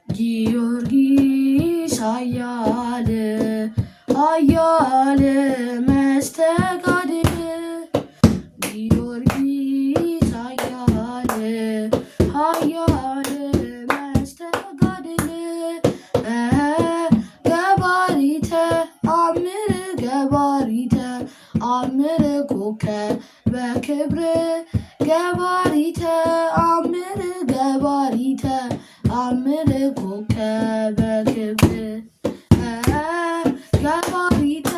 ጊዮርጊስ ኃያል ኃያል መስተጋድል ጊዮርጊስ ኃያል ኃያል መስተጋድል ገባሪተ አምር ገባሪተ አምር ኮከበ ክብር ገባሪተ አምር ገባሪተ አምር ኮከበ ክብር ገባሪተ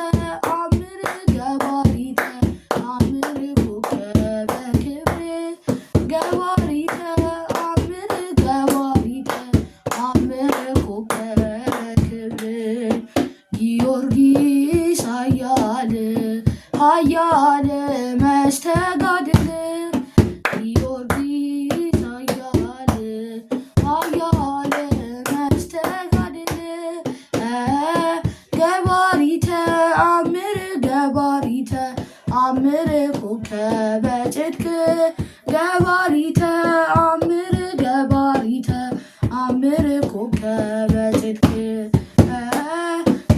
አምር ገባሪተ አምር ኮከበ ክብር ገባሪተ አምር ገባሪተ አምር ኮከበ ክብር ጊዮርጊስ ኃያል ኃያል መስተጋድል ጊዮርጊስ ኃያል ኃያል መስተጋድል ገባሪተ አምር ገባሪተ አምር ኮከበ ጽድቅ ገባሪተ አምር ገባሪተ አምር ኮከበ ጽድቅ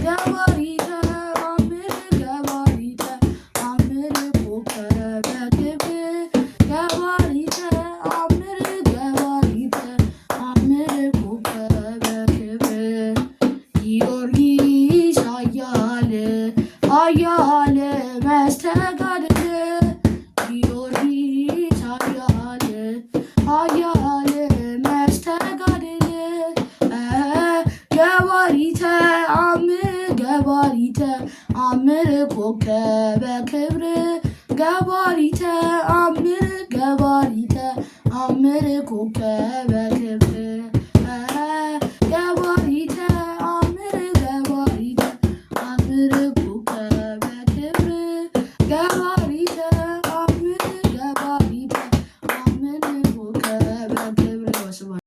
ገባሪተ አምር ገባሪተ አምር ኮከበ ክብር ገባሪተ አምር ገባሪተ አምር ኮከበ ክብር ጊዮርጊስ ኃያል ኃያል መስተጋድል ጊዮርጊስ ኃያል ኃያል መስተጋድል ገባሪተ አምር ገባሪተ አምር ኮከበ ክብር ገባሪተ አምር ገባሪተ አምር ኮከበ